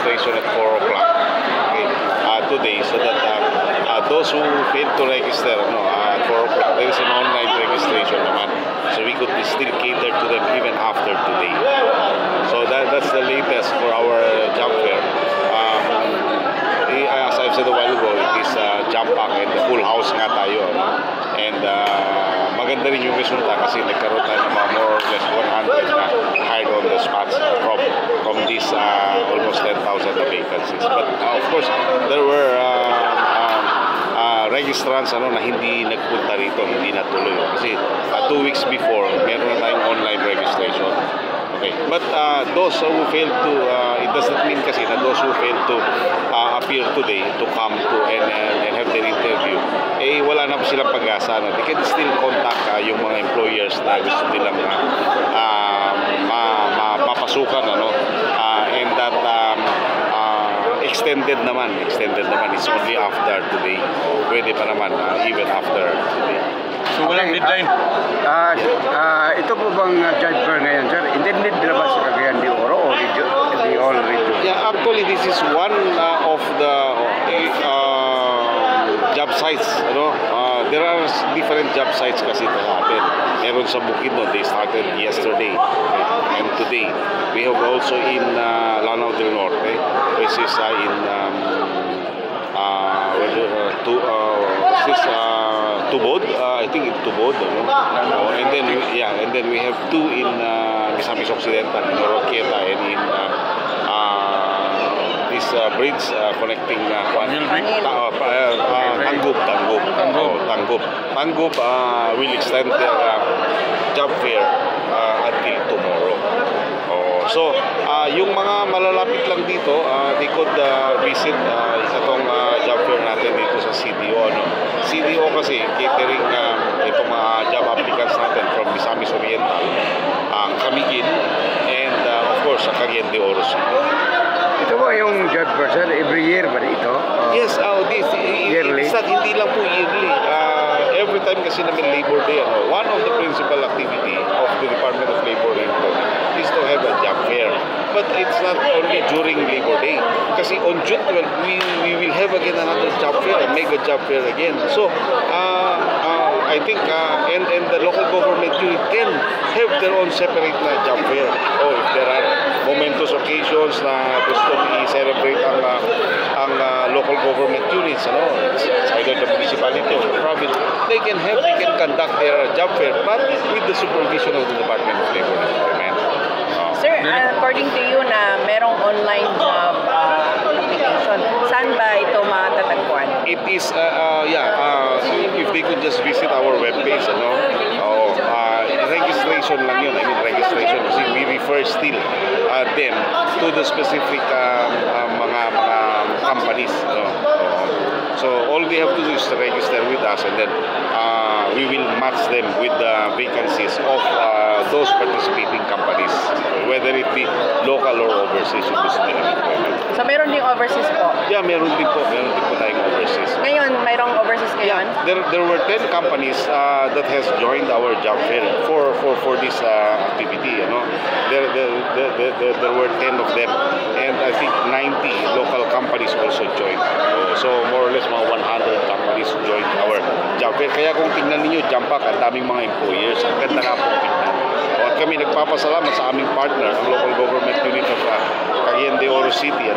registration at 4 o'clock today, so that those who failed to register at 4 o'clock, there is an online registration naman. So we could still cater to them even after today. So that's the latest for our job fair. As I've said a while ago, it is jump pack and the full house nga tayo. And maganda rin yung resulta kasi nagkaroon tayo ng mga more or less 100 na hired on the spots from these almost 10,000 vacancies. But of course, there were registrants na hindi nagpunta rito, hindi natuloy. Kasi 2 weeks before, meron na tayong online registration. Okay. But those who failed to, it doesn't mean kasi na those who failed to appear today to come to and have their interview, wala na po silang pag-asa. They can still contact yung mga employers na gusto nilang mapasukan, and that extended naman, it's only after today. Pwede pa naman, even after today. So walang deadline? Ito po bang judge fair ngayon, sir? Intended na ba sa Cagayan de Oro o the whole region? Yeah, actually this is one of the job sites. There are different job sites kasi ito happen. Meron sa Bukidnon, they started yesterday and today. We have also in Lanao del Norte, which is in Tubod, I think in Tubod, and then we have 2 in Misamis Occidental, in Oroquieta, and in this bridge connecting Tanggup will extend their job fair until tomorrow. So, yung mga malalapit lang dito, they could visit itong job fair natin dito sa CDO. CDO kasi catering itong mga job applicants natin from Misamis Oriental, Camiguin, and of course, Cagayan de Oro. Ito ba yung job fair, sir? Every year ba ito? Yes, yearly? Hindi lang po yearly. Every time kasi namin Labor Day, one of the principal activity of the Department of Labor and Employment is to have a job fair. But it's not only during Labor Day. Kasi on June 12, we will have again another job fair, mega job fair again. So, I think, and the local government unit can have their own separate job fair. If there are momentous occasions na gusto i-celebrate ang local government units, it's either the municipality or the province, they can conduct their job fair, but with the supervision of the Department of Labor and Employment. Sir, according to you na merong online job application, saan ba ito matatagpuan? It is, if they could just visit our webpage, registration lang yun. I mean, registration. Kasi we refer still them to the specific mga companies. So all they have to do is to register with us, and then we will match them with the vacancies of those participating companies, whether it be local or overseas yung gusto nila employment. So meron ding overseas po? Yeah, meron din po tayong overseas. Ngayon, mayroong overseas ngayon? Yeah, there were 10 companies that has joined our job fair for this activity. There were 10 of them, and I think 90 local companies also joined. So more or less mga 100 companies joined our job fair. Kaya kung tingnan ninyo, Jampak, ang daming mga employers. Ang ganda nga po tingnan. At kami nagpapasalamat sa aming partner, ang local government unit of Cagayan de Oro City,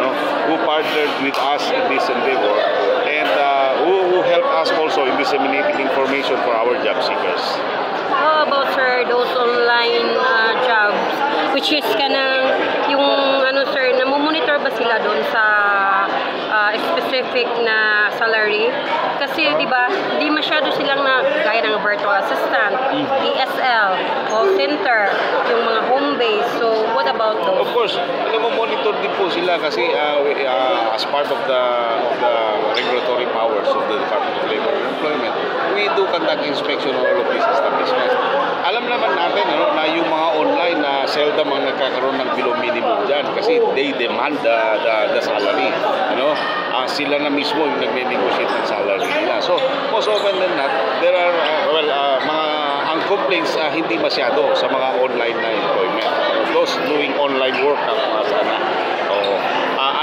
who partnered with us in this endeavor, and who helped us also in disseminating information for our job seekers. How about, sir, those online jobs, which is yung sir, namomonitor ba sila doon sa specific na salary? Kasi di ba, di masyado silang gaya ng virtual assistant, ESL, call center, yung mga home base. So what about those? Of course, monitor din po sila kasi as part of the regulatory powers of the Department of Labor and Employment, we do conduct inspection of all of these establishments. Alam naman natin na yung mga online na seldom ang nagkakaroon ng below minimum dyan kasi they demand the salary. Sila na mismo yung nag-negotiate ng salary nila. So, most often than not, there are, ang complaints hindi masyado sa mga online na employment. Those doing online work ang sana.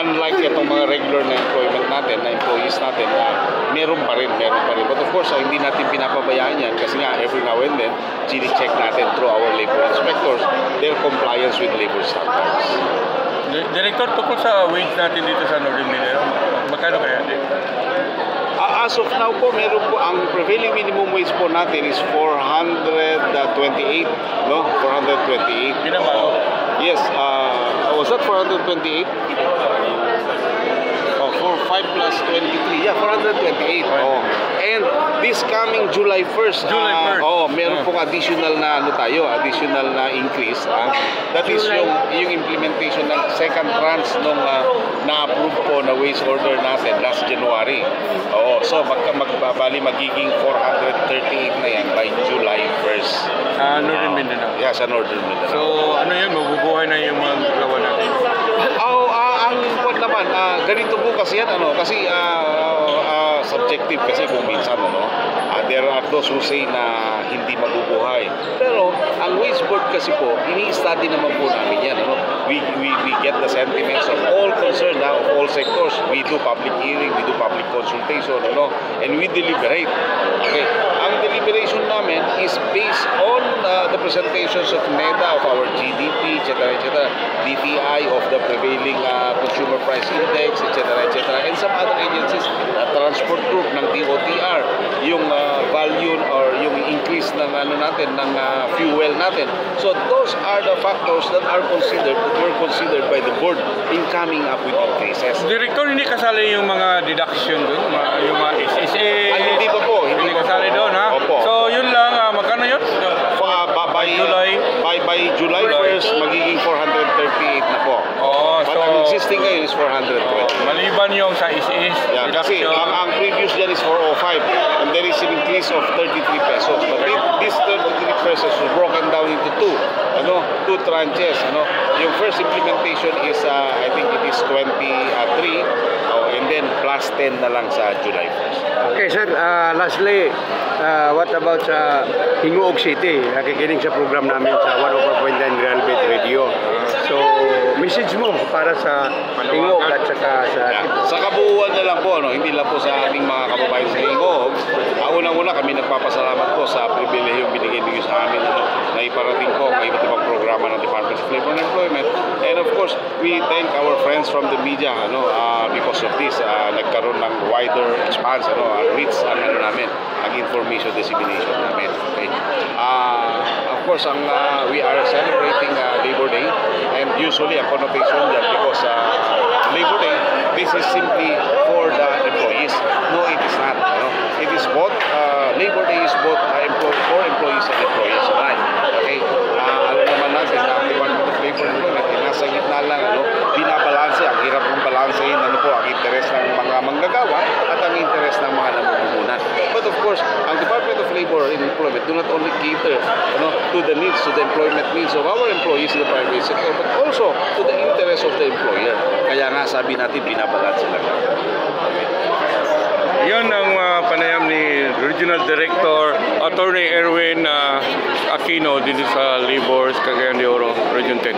unlike itong mga regular na employment natin, na employees natin, meron pa rin. But of course, hindi natin pinapabayaan yan kasi nga every now and then, chine-check natin through our labor inspectors their compliance with labor standards. Director, tungkol sa wage natin dito sa Northern Mindanao, magkano kaya? As of now po, meron po, ang prevailing minimum wage po natin is 428, no? 428. Pinabago? Yes, was that 428? Oh, 45 plus 23. Yeah, 428. Oh. And this coming July 1st, July 1st. meron pong additional na additional na increase. That is yung implementation ng second tranche nung na-approve po na wage order natin last January. So magbabali magiging 438 na yan by July 1st. Northern Mindanao. Yeah, sa Northern Mindanao. So, ano yun, mabubuhay na yung mga gawa natin? Ang point naman, ganito po kasi yan, kasi subjective kasi kung minsan, there are those who say na hindi mabubuhay. Pero, ang wage board kasi po, ini-study naman po namin yan, We get the sentiments of all concerned, of all sectors. We do public hearing, we do public consultation, and we deliberate. Okay, ang deliberation namin is based on the presentations of NEDA, of our GDP, etc., DTI, of the prevailing consumer price index, etc., and some other agencies, transport group ng DOTR, yung value or yung increase ng ng fuel natin. So those are the factors that were considered by the board in coming up with increases. Director, hindi kasali yung mga deduction doon? Yung mga SSA? Hindi pa po. Hindi kasali doon, ha? Opo. So, yun lang. Magkano yun? By July 1st, magiging 438 na po. But ang existing ngayon is 420. Maliban yung sa SSA Yeah, kasi deduction. ang previous dyan is 405 and there is an increase of 33 pesos. But this 33 pesos is broken down into two tranches. Yung first implementation is, I think it is 23, and then plus 10 na lang sa July 1st. Okay, sir. Lastly, what about sa Hingoog City? Nakikinig sa program namin sa 104.9 Real Bed Radio. So, message mo para sa Hingoog at saka sa... Sa kabuuan na lang po, hindi lang po sa ating mga kababayan sa Hingoog. Unang-una kami nagpapasalamat po sa pribilehiyong binigay niyo sa amin na iparating po ang iba't ibang programa ng Department of Labor and Employment. And of course, we thank our friends from the media because of this. Nagkaroon ng wider expanse, reach ang namin, ang information dissemination namin. Okay. Of course, we are celebrating Labor Day, and usually ang connotation dyan because Labor Day, this is simply for the employees. No, it is not. It is both, Labor Day is both for employees and employees alike. Okay? Alam naman natin na ang Department of Labor and Employment, nasa gitna lang, binabalanse, ang hirap ng balansehin, ang interes ng mga manggagawa at ang interes ng mga namumuhunan. But of course, ang Department of Labor and Employment do not only cater to the needs, to the employment needs of our employees in the private sector, but also to the interest of the employer. Kaya nga sabi natin, binabalanse lang. Yun ang panayam ni Regional Director Attorney Erwin Aquino dito sa Labor, Cagayan de Oro, Region 10.